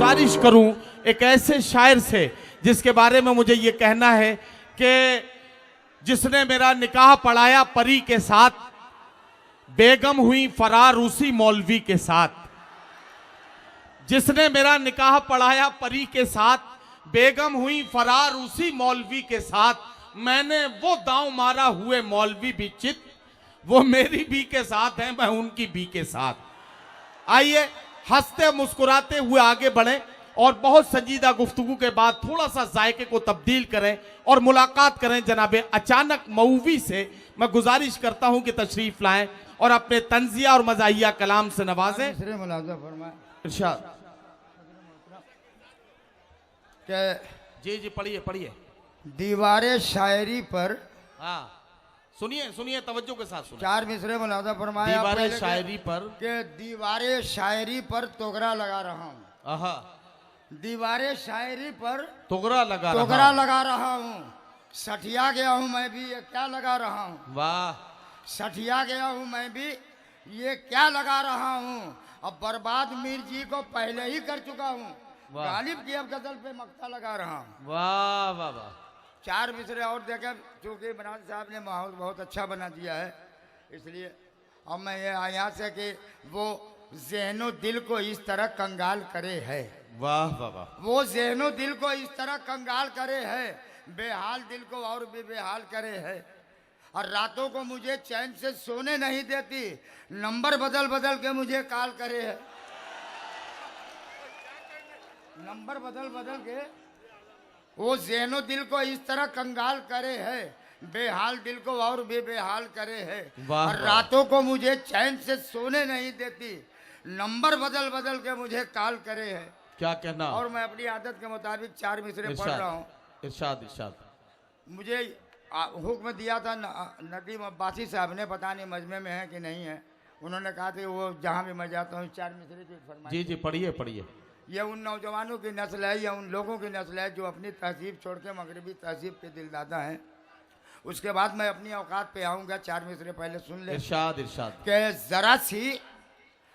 गुजारिश करूं एक ऐसे शायर से जिसके बारे में मुझे ये कहना है कि जिसने मेरा निकाह पढ़ाया परी के साथ, बेगम हुई फरार उसी मौलवी के साथ। जिसने मेरा निकाह पढ़ाया परी के साथ, बेगम हुई फरार उसी मौलवी के साथ। मैंने वो दांव मारा हुए मौलवी भी चित, वो मेरी भी के साथ हैं, मैं उनकी भी के साथ। आइए हंसते मुस्कुराते हुए आगे बढ़ें और बहुत संजीदा गुफ्तगू के बाद थोड़ा सा जायके को तब्दील करें और मुलाकात करें जनाबे अचानक मऊवी से। मैं गुजारिश करता हूं कि तशरीफ लाएं और अपने तंजिया और मज़ाहिया कलाम से नवाजें। इरशाद। जी जी पढ़िए पढ़िए। दीवारे शायरी पर, हाँ सुनिए सुनिए तवज्जो के साथ सुनिए। 4 मिसरे मुलाजा फरमाया। दीवारे शायरी पर के दीवारे शायरी पर तोगरा लगा रहा हूँ। आहा, दीवारे शायरी पर तोगरा लगा रहा हूँ। सठिया गया हूँ मैं भी, ये क्या लगा रहा हूँ। वाह। सठिया गया हूँ मैं भी, ये क्या लगा रहा हूँ। अब बर्बाद मीर जी को पहले ही कर चुका हूँ, गालिब की अब गजल पे मक्ता लगा रहा हूँ। वाह वाह वाह। 4 मिसरे और देकर, चूंकि बनारस साहब ने माहौल बहुत अच्छा बना दिया है, इसलिए अब मैं ये आया से कि वो ज़हनो दिल को इस तरह कंगाल करे है। वाह वाह वाह। वो ज़हनो दिल को इस तरह कंगाल करे है, बेहाल दिल को और भी बेहाल करे है। और रातों को मुझे चैन से सोने नहीं देती, नंबर बदल बदल के मुझे कॉल करे है। नंबर बदल बदल के वो ज़हनो दिल को इस तरह कंगाल करे है, बेहाल दिल को और भी बेहाल करे है। और रातों को मुझे चैन से सोने नहीं देती, नंबर बदल बदल के मुझे कॉल करे है। क्या कहना। और मैं अपनी आदत के मुताबिक 4 मिसरे पढ़ रहा हूँ। इरशाद इरशाद। मुझे हुक्म दिया था नदीम अब्बासी साहब ने, पता नहीं मजमे में है कि नहीं है। उन्होंने कहा था वो जहाँ भी मैं जाता हूँ 4 मिसरे की फरमाइश। जी जी पढ़िए पढ़िए। ये उन नौजवानों की नस्ल है, या उन लोगों की नस्ल है जो अपनी तहजीब छोड़ के मगरबी तहजीब के दिलदादा हैं। उसके बाद मैं अपनी औकात पे आऊँगा। 4 मिसरे पहले सुन ले। इरशाद इरशाद। कि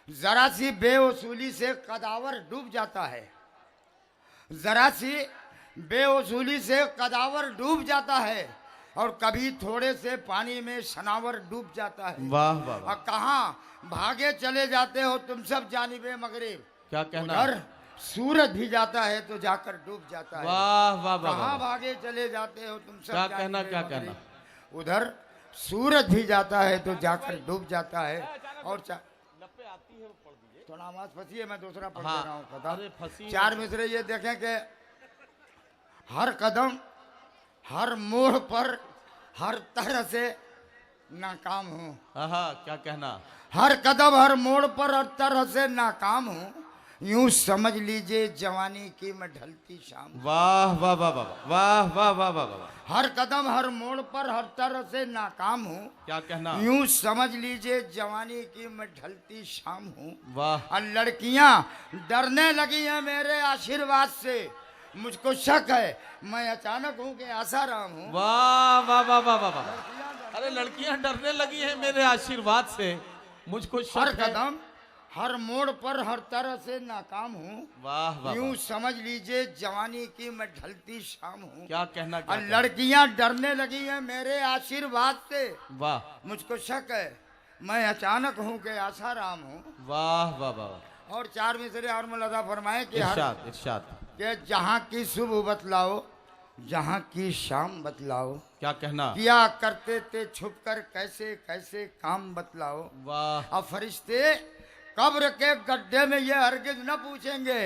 जरा सी बेउसूली से कदावर डूब जाता है। जरा सी बेउसूली से कदावर डूब जाता है, और कभी थोड़े से पानी में शनावर डूब जाता है। वाह वाह। और कहाँ भागे चले जाते हो तुम सब जानिबे मगरिब। क्या कहना। उधर सूरज भी जाता है तो जाकर डूब जाता है। वाह वाह वाह। कहाँ भागे चले जाते हो तुम सब। क्या कहना क्या कहना। उधर सूरज भी जाता है तो जाकर डूब जाता है। और थोड़ा आवाज फंसी है, मैं दूसरा पढ़ दे रहा हूँ। 4 मिसरे ये देखें कि हर कदम हर मोड़ पर हर तरह से नाकाम हूँ। क्या कहना। हर कदम हर मोड़ पर हर तरह से नाकाम हूँ, यूं समझ लीजिए जवानी की मैं ढलती शाम। वाह वाह वाह वाह वाह वाह वाह वाह वाह। हर कदम हर मोड़ पर हर तरह से नाकाम हूँ, क्या कहना। यूं समझ लीजिए जवानी की मैं ढलती शाम हूँ। वाह। और लड़कियां डरने लगी हैं मेरे आशीर्वाद से, मुझको शक है मैं अचानक हूँ कि आसाराम हूँ। वाह वाह वाह वाह वाह वाह। अरे लड़कियां डरने लगी हैं मेरे आशीर्वाद से, मुझको शक है। हर कदम हर मोड़ पर हर तरह से नाकाम हूँ। वाह वाह। यूं समझ लीजिए जवानी की मैं ढलती शाम हूँ। क्या कहना। और लड़कियां डरने लगी हैं मेरे आशीर्वाद से। वाह। मुझको शक है मैं अचानक हूँ कि आसाराम हूँ। वाह वाह वाह। और 4 मिसरे और मुलादा फरमाए कि इरशाद इरशाद। कि जहाँ की सुबह बतलाओ, जहाँ की शाम बतलाओ। क्या कहना। किया करते थे छुप कर कैसे कैसे काम बतलाओ। वाह। अब फरिश्ते कब्र के गड्ढे में ये हरगिज न पूछेंगे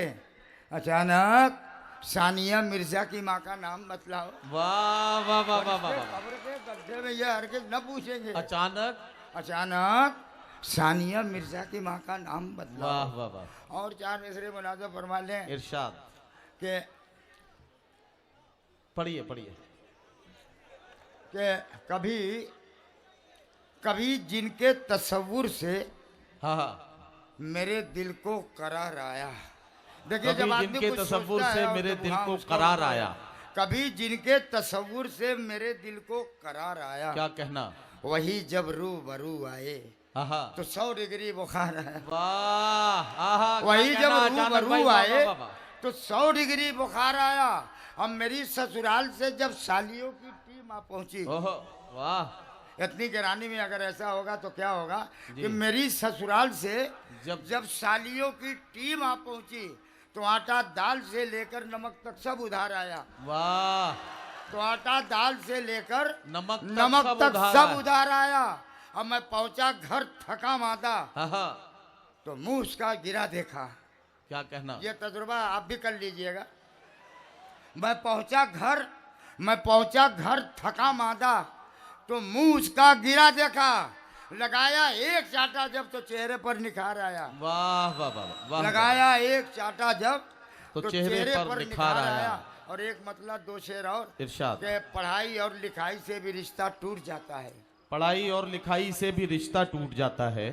अचानक सानिया मिर्जा की माँ का नाम बतलाओ। वाह वाह वाह वाह वाह। कब्र के गड्ढे में ये हरगिज न पूछेंगे अचानक सानिया मिर्जा की माँ का नाम बतलाओ। वाह वाह वाह। और 4 मिसरे मुलाजा फरमा लें। इरशाद। के पढ़िए पढ़िए। कि कभी कभी जिनके तसव्वुर से हाँ मेरे दिल को करार आया। देखिए जब आदमी जिनके तसव्वुर से मेरे दिल को करार आया। कभी जिनके तसव्वुर से मेरे दिल को करार आया। क्या कहना। वही जब रूबरू आए तो 100 डिग्री बुखार है। वाह। वही जब रूबरू आए तो 100 डिग्री बुखार आया। अब मेरी ससुराल से जब सालियों की टीम आ पहुंची, ओहो वाह, इतनी गिरानी में अगर ऐसा होगा तो क्या होगा कि मेरी ससुराल से जब सालियों की टीम आ पहुंची तो आटा दाल से लेकर नमक तक सब उधार आया। वाह, तो आटा दाल से लेकर नमक तक सब उधार आया। अब मैं पहुंचा घर थका मादा, तो मुंह उसका गिरा देखा। क्या कहना, ये तजुर्बा आप भी कर लीजिएगा। मैं पहुंचा घर थका मादा, तो मुंह उसका गिरा देखा। लगाया एक चाटा जब तो चेहरे पर निखार आया। वाह वाह वाह वाह, लगाया एक चाटा जब तो चेहरे पर निखार आया। और एक मतलब 2 शेर और इरशाद, कि पढ़ाई और लिखाई से भी रिश्ता टूट जाता है। पढ़ाई और लिखाई से भी रिश्ता टूट जाता है।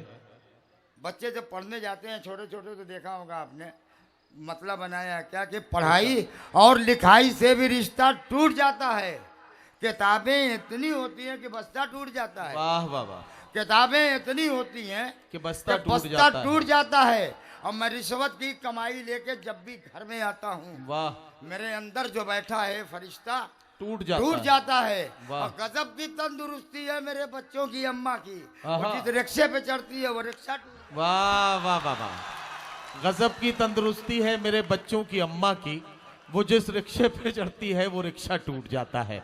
बच्चे जब पढ़ने जाते हैं छोटे छोटे, तो देखा होगा आपने, मतलब बनाया है क्या कि पढ़ाई और लिखाई से भी रिश्ता टूट जाता है। किताबें इतनी होती हैं कि बस्ता टूट जाता है। वाह वाह वाह, किताबें इतनी होती हैं कि बस्ता टूट जाता है। और मैं रिश्वत की कमाई लेके जब भी घर में आता हूँ, वाह, मेरे अंदर जो बैठा है फरिश्ता टूट जाता है। वाह। और गजब की तंदुरुस्ती है मेरे बच्चों की अम्मा की। आहा। वो जिस रिक्शे पे चढ़ती है वो रिक्शा वाह वाह वाह वाह, गजब की तंदुरुस्ती है मेरे बच्चों की अम्मा की, वो जिस रिक्शे पे चढ़ती है वो रिक्शा टूट जाता है।